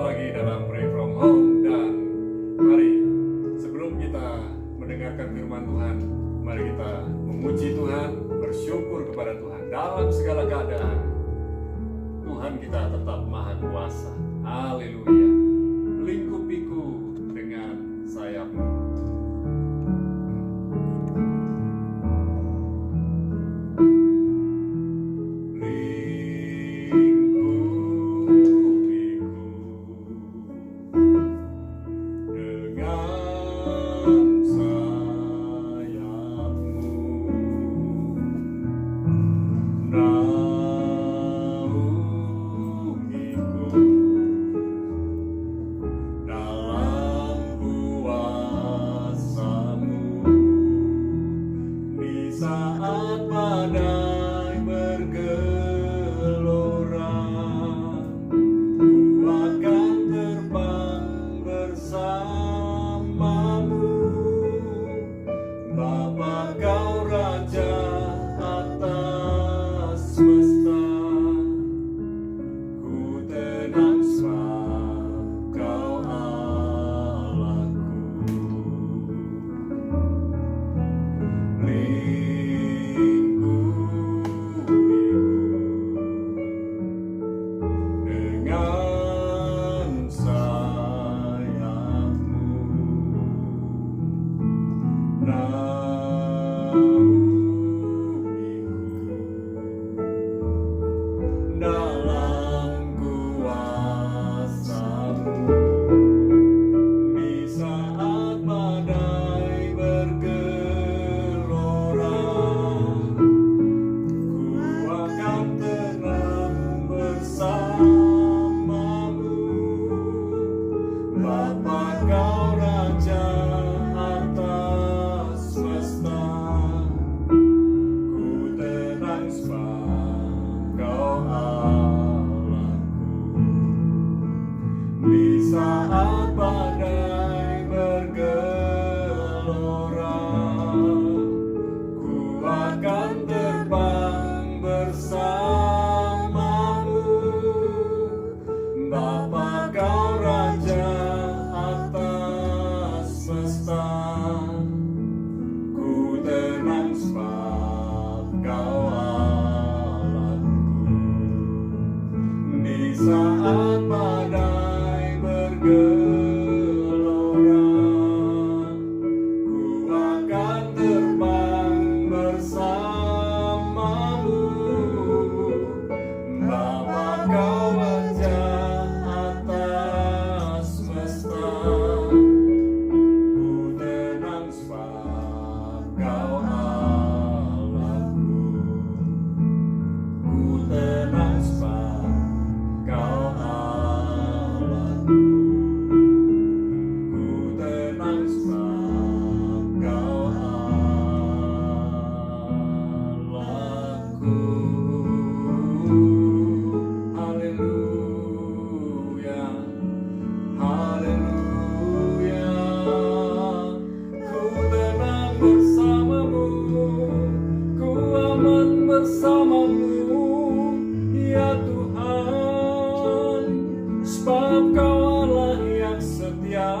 lagi dalam Pray From Home. Dan mari sebelum kita mendengarkan firman Tuhan, mari kita memuji Tuhan, bersyukur kepada Tuhan dalam segala keadaan. Tuhan kita tetap Maha Kuasa. Haleluya. Lingkupiku dengan sayapmu. Saat badai bergelora, ku akan terbang bersamamu. Bapa, Kau Raja atas semesta, ku tenang sebab Kau Allahku. Dalam kuasa-Mu, di saat badai bergelora, ku akan tenang bersama-Mu. Bapa, Kau Raja atas semesta, ku tenang sebab Kau Allahku. Di saat badai bergelora, ku akan terbang bersama-Mu. Bapa, Kau Raja atas semesta, ku tenang sebab Kau Allahku. Di saat badai bergelora, ku akan terbang bersama-Mu. Bapa, Kau Raja atas semesta, ku tenang sebab Kau Allahku. Ku tenang sebab Kau Allahku. Ku tenang sebab Kau Allahku. Haleluya, haleluya. Ku tenang bersama-Mu, ku aman bersama-Mu, ya Tuhan. Sebab Kau Allah yang setia,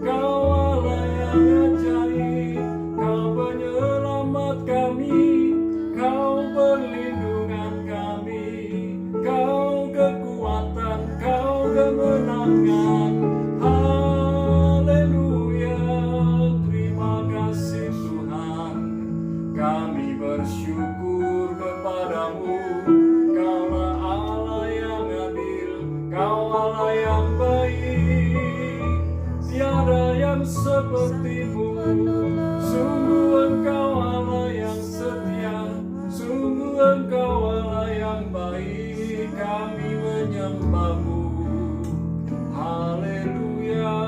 Kau Allah yang ajaib, Kau penyelamat kami, Kau perlindungan kami, Kau kekuatan, Kau kemenangan. Haleluya, terima kasih Tuhan. Kami bersyukur kepadamu. Kaulah Allah yang adil, Kau Allah yang baik, tiada yang seperti-Mu. Sungguh Engkau Allah yang setia, sungguh Engkau Allah yang baik. Kami menyembah-Mu. Haleluya.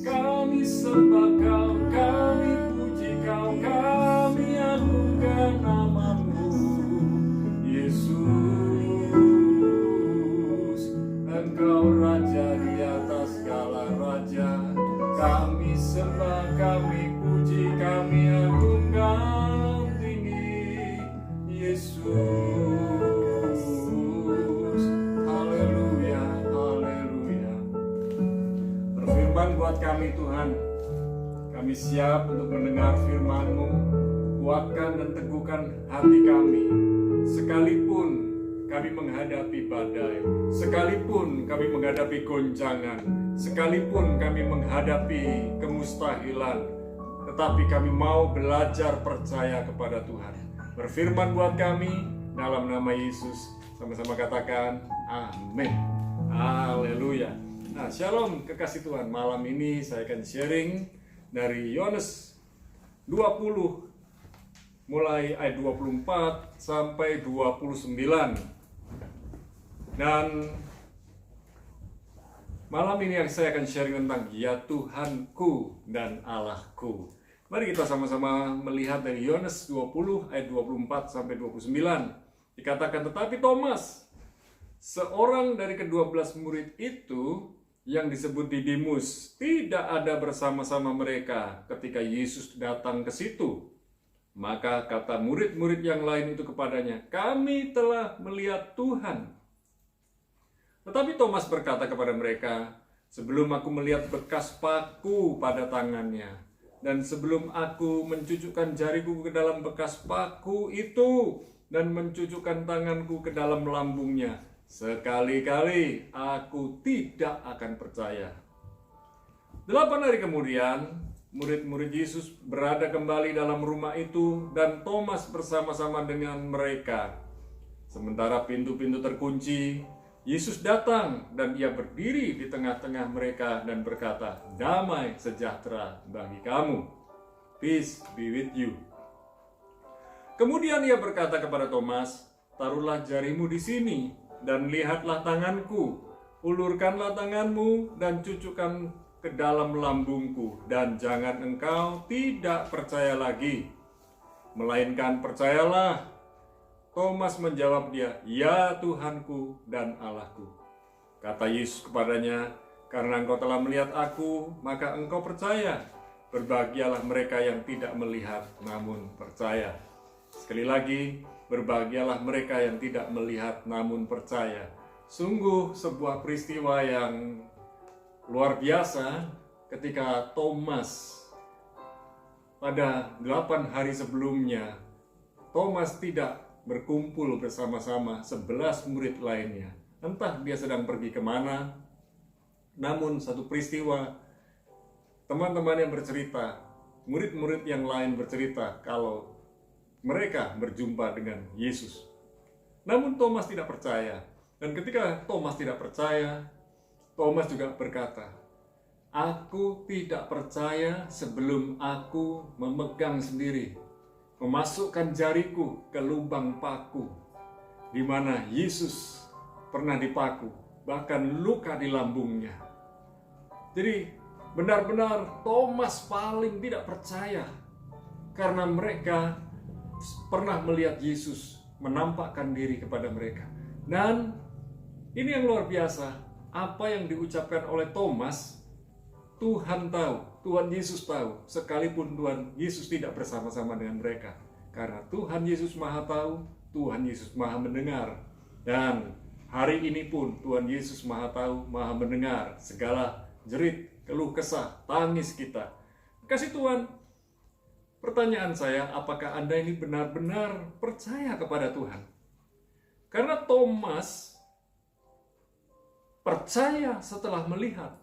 Kami sembah Kau, kami puji Kau, kami agungkan nama-Mu. Yesus, Engkau Raja di atas segala raja. Kami sembah, kami puji, kami agungkan tinggi. kami Tuhan. Kami siap untuk mendengar firman-Mu. Kuatkan dan teguhkan hati kami. Sekalipun kami menghadapi badai, sekalipun kami menghadapi goncangan, sekalipun kami menghadapi kemustahilan, tetapi kami mau belajar percaya kepada Tuhan. Berfirman buat kami dalam nama Yesus. Sama-sama katakan amin. Haleluya. Nah, shalom kekasih Tuhan. Malam ini saya akan sharing dari Yohanes 20 mulai ayat 24 sampai 29. Dan malam ini saya akan sharing tentang ya Tuhanku dan Allahku. Mari kita sama-sama melihat dari Yohanes 20 ayat 24 sampai 29. Dikatakan, tetapi Thomas, seorang dari ke-12 murid itu yang disebut Didimus, tidak ada bersama-sama mereka ketika Yesus datang ke situ. Maka kata murid-murid yang lain itu kepadanya, kami telah melihat Tuhan. Tetapi Thomas berkata kepada mereka, sebelum aku melihat bekas paku pada tangannya, dan sebelum aku mencucukkan jariku ke dalam bekas paku itu, dan mencucukkan tanganku ke dalam lambungnya, sekali-kali aku tidak akan percaya. 8 hari kemudian, murid-murid Yesus berada kembali dalam rumah itu, dan Thomas bersama-sama dengan mereka. Sementara pintu-pintu terkunci, Yesus datang dan ia berdiri di tengah-tengah mereka dan berkata, damai sejahtera bagi kamu. Peace be with you. Kemudian ia berkata kepada Thomas, taruhlah jarimu di sini dan lihatlah tanganku. Ulurkanlah tanganmu dan cucukkan ke dalam lambungku, dan jangan engkau tidak percaya lagi, melainkan percayalah. Thomas menjawab dia, ya Tuhanku dan Allahku. Kata Yesus kepadanya, karena engkau telah melihat aku, maka engkau percaya. Berbahagialah mereka yang tidak melihat namun percaya. Sekali lagi, berbahagialah mereka yang tidak melihat namun percaya. Sungguh sebuah peristiwa yang luar biasa ketika Thomas pada 8 hari sebelumnya, Thomas tidak berkumpul bersama-sama 11 murid lainnya. Entah dia sedang pergi kemana, namun satu peristiwa, teman-teman yang bercerita, murid-murid yang lain bercerita kalau mereka berjumpa dengan Yesus. Namun Thomas tidak percaya. Dan ketika Thomas tidak percaya, Thomas juga berkata, aku tidak percaya sebelum aku memegang sendiri, memasukkan jariku ke lubang paku di mana Yesus pernah dipaku, bahkan luka di lambungnya. Jadi benar-benar Thomas paling tidak percaya karena mereka pernah melihat Yesus menampakkan diri kepada mereka. Dan ini yang luar biasa, apa yang diucapkan oleh Thomas, Tuhan tahu, Tuhan Yesus tahu, sekalipun Tuhan Yesus tidak bersama-sama dengan mereka. Karena Tuhan Yesus Maha tahu, Tuhan Yesus Maha mendengar. Dan hari ini pun Tuhan Yesus Maha tahu, Maha mendengar segala jerit, keluh kesah, tangis kita. Kasih Tuhan, pertanyaan saya, apakah Anda ini benar-benar percaya kepada Tuhan? Karena Thomas percaya setelah melihat.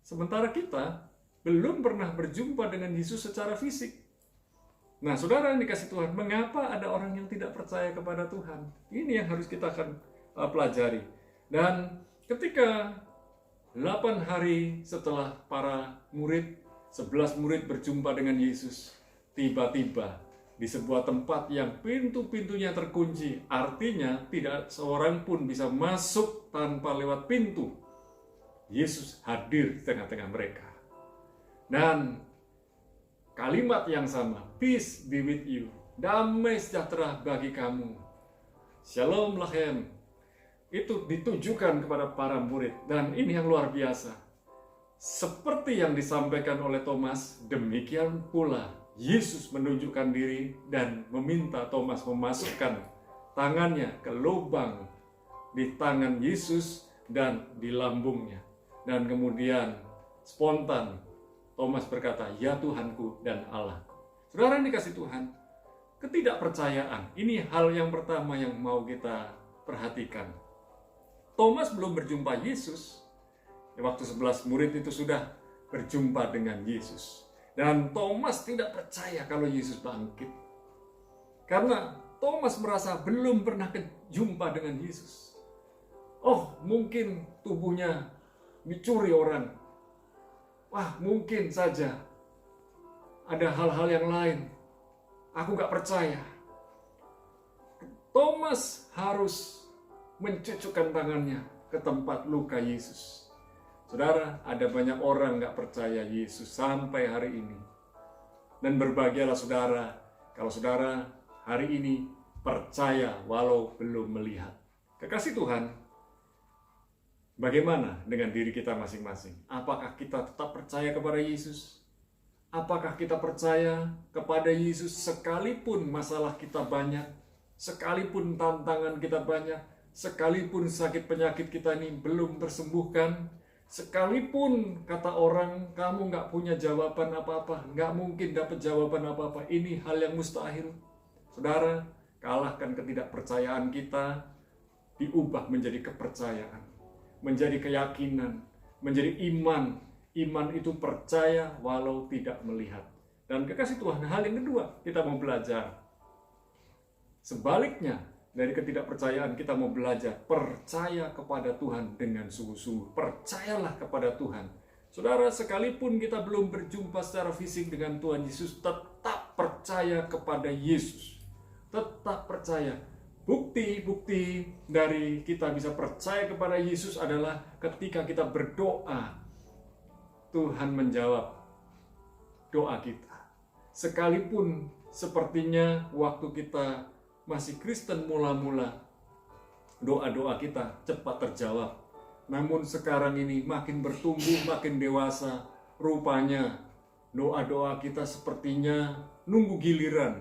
Sementara kita belum pernah berjumpa dengan Yesus secara fisik. Nah, saudara yang dikasih Tuhan, mengapa ada orang yang tidak percaya kepada Tuhan? Ini yang harus kita akan pelajari. Dan ketika 8 hari setelah para murid, 11 murid berjumpa dengan Yesus, tiba-tiba di sebuah tempat yang pintu-pintunya terkunci, artinya tidak seorang pun bisa masuk tanpa lewat pintu, Yesus hadir di tengah-tengah mereka. Dan kalimat yang sama, peace be with you, damai sejahtera bagi kamu, shalom lachem, itu ditujukan kepada para murid. Dan ini yang luar biasa, seperti yang disampaikan oleh Thomas, demikian pula Yesus menunjukkan diri dan meminta Thomas memasukkan tangannya ke lubang di tangan Yesus dan di lambungnya. Dan kemudian spontan Thomas berkata, "Ya Tuhanku dan Allahku." Saudara yang dikasih Tuhan, ketidakpercayaan ini hal yang pertama yang mau kita perhatikan. Thomas belum berjumpa Yesus. Waktu 11 murid itu sudah berjumpa dengan Yesus. Dan Thomas tidak percaya kalau Yesus bangkit. Karena Thomas merasa belum pernah jumpa dengan Yesus. Oh, mungkin tubuhnya dicuri orang. Wah, mungkin saja ada hal-hal yang lain. Aku gak percaya. Thomas harus mencucukkan tangannya ke tempat luka Yesus. Saudara, ada banyak orang gak percaya Yesus sampai hari ini. Dan berbahagialah saudara, kalau saudara hari ini percaya walau belum melihat. Kekasih Tuhan, bagaimana dengan diri kita masing-masing? Apakah kita tetap percaya kepada Yesus? Apakah kita percaya kepada Yesus sekalipun masalah kita banyak, sekalipun tantangan kita banyak, sekalipun sakit penyakit kita ini belum tersembuhkan, sekalipun kata orang kamu nggak punya jawaban apa-apa, nggak mungkin dapat jawaban apa-apa, ini hal yang mustahil. Saudara, kalahkan ketidakpercayaan kita, diubah menjadi kepercayaan, menjadi keyakinan, menjadi iman. Iman itu percaya walau tidak melihat. Dan kekasih Tuhan, hal yang kedua, kita mau belajar. Sebaliknya, dari ketidakpercayaan kita mau belajar percaya kepada Tuhan dengan sungguh-sungguh. Percayalah kepada Tuhan. Saudara, sekalipun kita belum berjumpa secara fisik dengan Tuhan Yesus, tetap percaya kepada Yesus. Tetap percaya. Bukti-bukti dari kita bisa percaya kepada Yesus adalah ketika kita berdoa, Tuhan menjawab doa kita. Sekalipun sepertinya waktu kita masih Kristen mula-mula, doa-doa kita cepat terjawab. Namun sekarang ini makin bertumbuh, makin dewasa, rupanya doa-doa kita sepertinya nunggu giliran.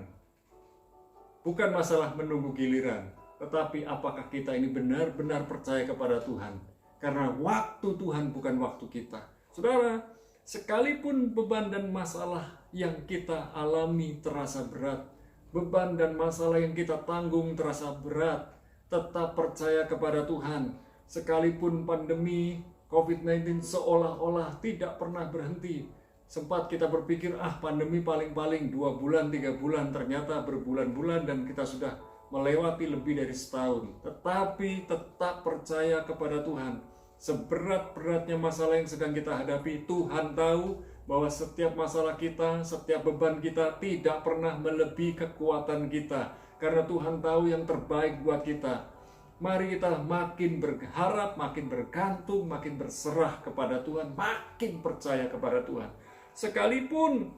Bukan masalah menunggu giliran, tetapi apakah kita ini benar-benar percaya kepada Tuhan? Karena waktu Tuhan bukan waktu kita. Saudara, sekalipun beban dan masalah yang kita alami terasa berat, beban dan masalah yang kita tanggung terasa berat, tetap percaya kepada Tuhan. Sekalipun pandemi COVID-19 seolah-olah tidak pernah berhenti. Sempat kita berpikir, pandemi paling-paling 2 bulan, 3 bulan, ternyata berbulan-bulan dan kita sudah melewati lebih dari setahun. Tetapi tetap percaya kepada Tuhan. Seberat-beratnya masalah yang sedang kita hadapi, Tuhan tahu bahwa setiap masalah kita, setiap beban kita tidak pernah melebihi kekuatan kita. Karena Tuhan tahu yang terbaik buat kita. Mari kita makin berharap, makin bergantung, makin berserah kepada Tuhan, makin percaya kepada Tuhan. Sekalipun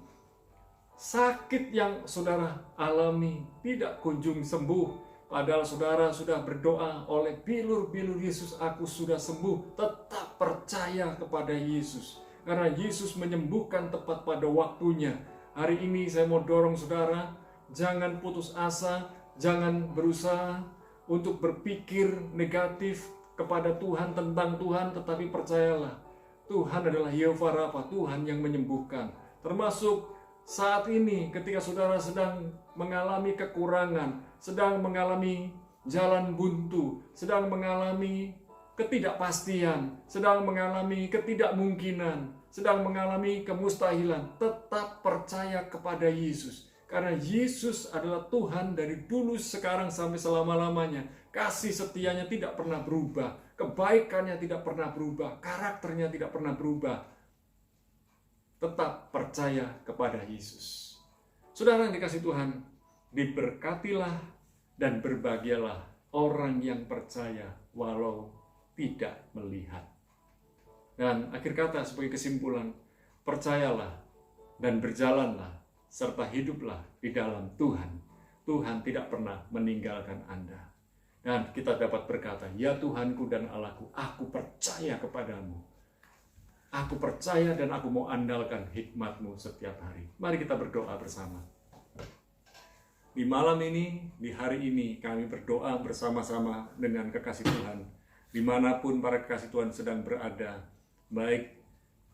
sakit yang saudara alami tidak kunjung sembuh, padahal saudara sudah berdoa oleh bilur-bilur Yesus, aku sudah sembuh. Tetap percaya kepada Yesus. Karena Yesus menyembuhkan tepat pada waktunya. Hari ini saya mau dorong saudara, jangan putus asa, jangan berusaha untuk berpikir negatif kepada Tuhan, tentang Tuhan, tetapi percayalah, Tuhan adalah Yehova Rafa, Tuhan yang menyembuhkan. Termasuk saat ini ketika saudara sedang mengalami kekurangan, sedang mengalami jalan buntu, sedang mengalami ketidakpastian, sedang mengalami ketidakmungkinan, sedang mengalami kemustahilan, tetap percaya kepada Yesus. Karena Yesus adalah Tuhan dari dulu, sekarang, sampai selama-lamanya. Kasih setianya tidak pernah berubah, kebaikannya tidak pernah berubah, karakternya tidak pernah berubah. Tetap percaya kepada Yesus. Saudara yang dikasih Tuhan, diberkatilah dan berbahagialah orang yang percaya walau tidak melihat. Dan akhir kata sebagai kesimpulan, percayalah dan berjalanlah serta hiduplah di dalam Tuhan. Tuhan tidak pernah meninggalkan Anda. Dan kita dapat berkata, ya Tuhanku dan Allahku, aku percaya kepadamu. Aku percaya dan aku mau andalkan hikmat-Mu setiap hari. Mari kita berdoa bersama. Di malam ini, di hari ini, kami berdoa bersama-sama dengan kekasih Tuhan. Dimanapun para kekasih Tuhan sedang berada, baik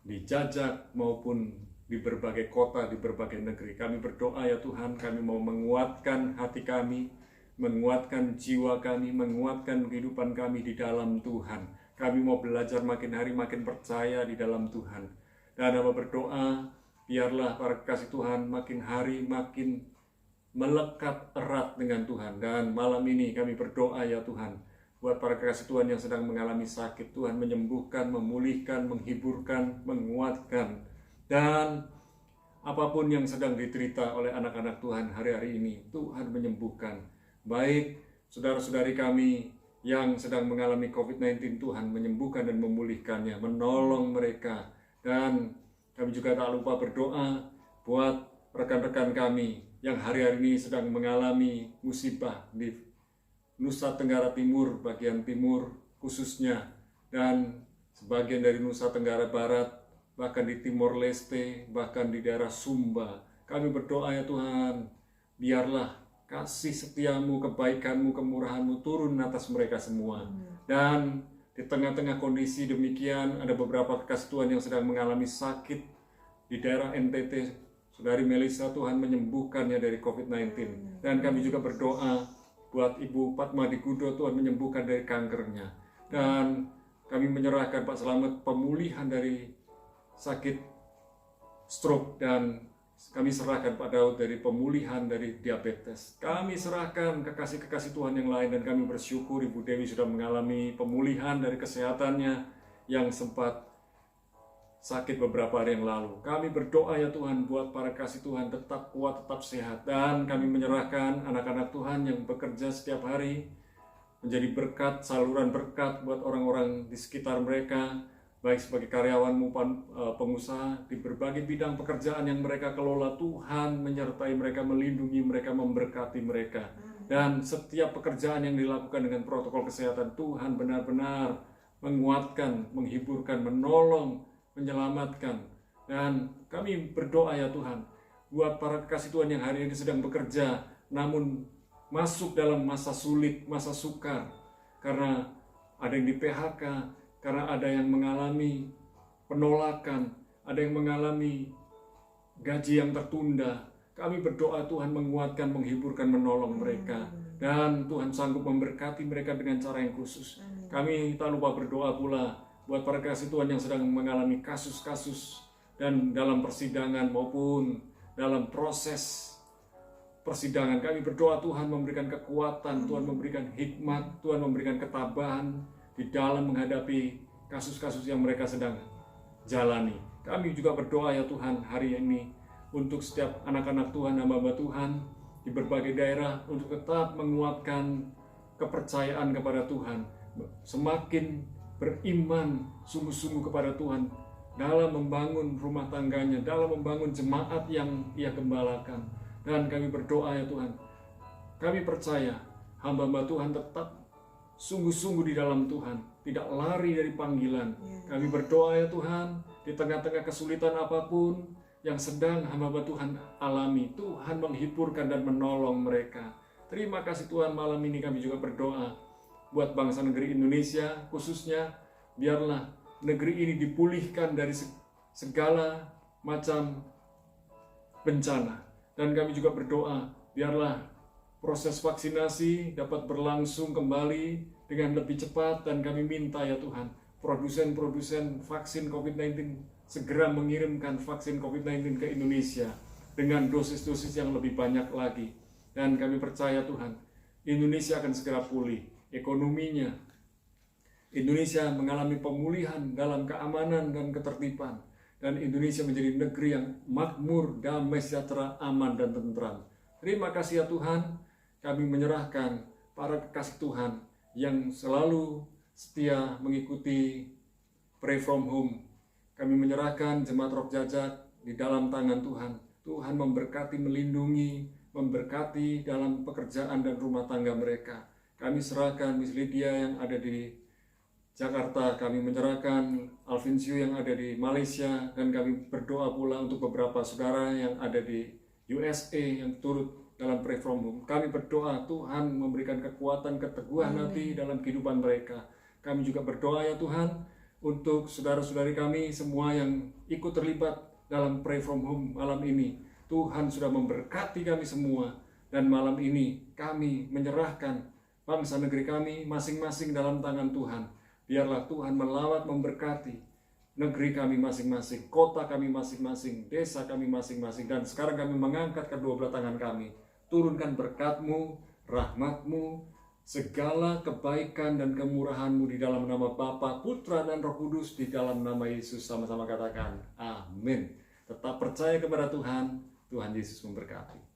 di Jajak maupun di berbagai kota, di berbagai negeri. Kami berdoa ya Tuhan, kami mau menguatkan hati kami, menguatkan jiwa kami, menguatkan kehidupan kami di dalam Tuhan. Kami mau belajar makin hari makin percaya di dalam Tuhan. Dan Hamba berdoa, biarlah para kekasih Tuhan makin hari makin melekat erat dengan Tuhan. Dan malam ini kami berdoa ya Tuhan, buat para kekasih Tuhan yang sedang mengalami sakit, Tuhan menyembuhkan, memulihkan, menghiburkan, menguatkan. Dan apapun yang sedang diderita oleh anak-anak Tuhan hari-hari ini, Tuhan menyembuhkan. Baik saudara-saudari kami yang sedang mengalami COVID-19, Tuhan menyembuhkan dan memulihkannya, menolong mereka. Dan kami juga tak lupa berdoa buat rekan-rekan kami yang hari-hari ini sedang mengalami musibah di Nusa Tenggara Timur, bagian timur khususnya, dan sebagian dari Nusa Tenggara Barat, bahkan di Timor Leste, bahkan di daerah Sumba. Kami berdoa ya Tuhan, biarlah kasih setiamu, kebaikanmu, kemurahanmu turun atas mereka semua. Dan di tengah-tengah kondisi demikian, ada beberapa kekasih Tuhan yang sedang mengalami sakit di daerah NTT. Saudari Melisa, Tuhan menyembuhkannya dari COVID-19. Dan kami juga berdoa buat Ibu Padma di Gudo, Tuhan menyembuhkan dari kankernya. Dan kami menyerahkan Pak Selamat pemulihan dari sakit stroke, dan kami serahkan Pak Daud dari pemulihan dari diabetes. Kami serahkan kekasih-kekasih Tuhan yang lain, dan kami bersyukur Ibu Dewi sudah mengalami pemulihan dari kesehatannya yang sempat sakit beberapa hari yang lalu. Kami berdoa ya Tuhan buat para kekasih Tuhan tetap kuat, tetap sehat. Dan kami menyerahkan anak-anak Tuhan yang bekerja setiap hari menjadi berkat, saluran berkat buat orang-orang di sekitar mereka, baik sebagai karyawan maupun pengusaha di berbagai bidang pekerjaan yang mereka kelola. Tuhan menyertai mereka, melindungi mereka, memberkati mereka. Dan setiap pekerjaan yang dilakukan dengan protokol kesehatan, Tuhan benar-benar menguatkan, menghiburkan, menolong, menyelamatkan. Dan kami berdoa ya Tuhan buat para kekasih Tuhan yang hari ini sedang bekerja namun masuk dalam masa sulit, masa sukar, karena ada yang di PHK, karena ada yang mengalami penolakan, ada yang mengalami gaji yang tertunda. Kami berdoa Tuhan menguatkan, menghiburkan, menolong mereka. Dan Tuhan sanggup memberkati mereka dengan cara yang khusus. Kami tak lupa berdoa pula buat para kekasih Tuhan yang sedang mengalami kasus-kasus dan dalam persidangan maupun dalam proses persidangan. Kami berdoa Tuhan memberikan kekuatan, Tuhan memberikan hikmat, Tuhan memberikan ketabahan di dalam menghadapi kasus-kasus yang mereka sedang jalani. Kami juga berdoa ya Tuhan hari ini untuk setiap anak-anak Tuhan, hamba-hamba Tuhan di berbagai daerah, untuk tetap menguatkan kepercayaan kepada Tuhan, semakin beriman sungguh-sungguh kepada Tuhan dalam membangun rumah tangganya, dalam membangun jemaat yang Ia gembalakan. Dan kami berdoa ya Tuhan, kami percaya hamba-hamba Tuhan tetap sungguh-sungguh di dalam Tuhan, tidak lari dari panggilan. Kami berdoa ya Tuhan, di tengah-tengah kesulitan apapun yang sedang hamba-hamba Tuhan alami, Tuhan menghiburkan dan menolong mereka. Terima kasih Tuhan, malam ini kami juga berdoa buat bangsa negeri Indonesia khususnya, biarlah negeri ini dipulihkan dari segala macam bencana. Dan kami juga berdoa, biarlah proses vaksinasi dapat berlangsung kembali dengan lebih cepat. Dan kami minta ya Tuhan, produsen-produsen vaksin COVID-19 segera mengirimkan vaksin COVID-19 ke Indonesia dengan dosis-dosis yang lebih banyak lagi. Dan kami percaya Tuhan, Indonesia akan segera pulih ekonominya. Indonesia mengalami pemulihan dalam keamanan dan ketertiban. Dan Indonesia menjadi negeri yang makmur, damai, sejahtera, aman, dan tentram. Terima kasih ya Tuhan, kami menyerahkan para kekasih Tuhan yang selalu setia mengikuti Pray From Home. Kami menyerahkan jemaat Roh Jajak di dalam tangan Tuhan. Tuhan memberkati, melindungi, memberkati dalam pekerjaan dan rumah tangga mereka. Kami serahkan Miss Lydia yang ada di Jakarta, kami menyerahkan Alvincio yang ada di Malaysia, dan kami berdoa pula untuk beberapa saudara yang ada di USA yang turut dalam Pray From Home. Kami berdoa Tuhan memberikan kekuatan, keteguhan hati dalam kehidupan mereka. Kami juga berdoa ya Tuhan untuk saudara-saudari kami semua yang ikut terlibat dalam Pray From Home malam ini. Tuhan sudah memberkati kami semua, dan malam ini kami menyerahkan bangsa negeri kami masing-masing dalam tangan Tuhan. Biarlah Tuhan melawat memberkati negeri kami masing-masing, kota kami masing-masing, desa kami masing-masing. Dan sekarang kami mengangkat kedua belah tangan kami. Turunkan berkat-Mu, rahmat-Mu, segala kebaikan dan kemurahan-Mu di dalam nama Bapa, Putra, dan Roh Kudus, di dalam nama Yesus. Sama-sama katakan amin. Tetap percaya kepada Tuhan. Tuhan Yesus memberkati.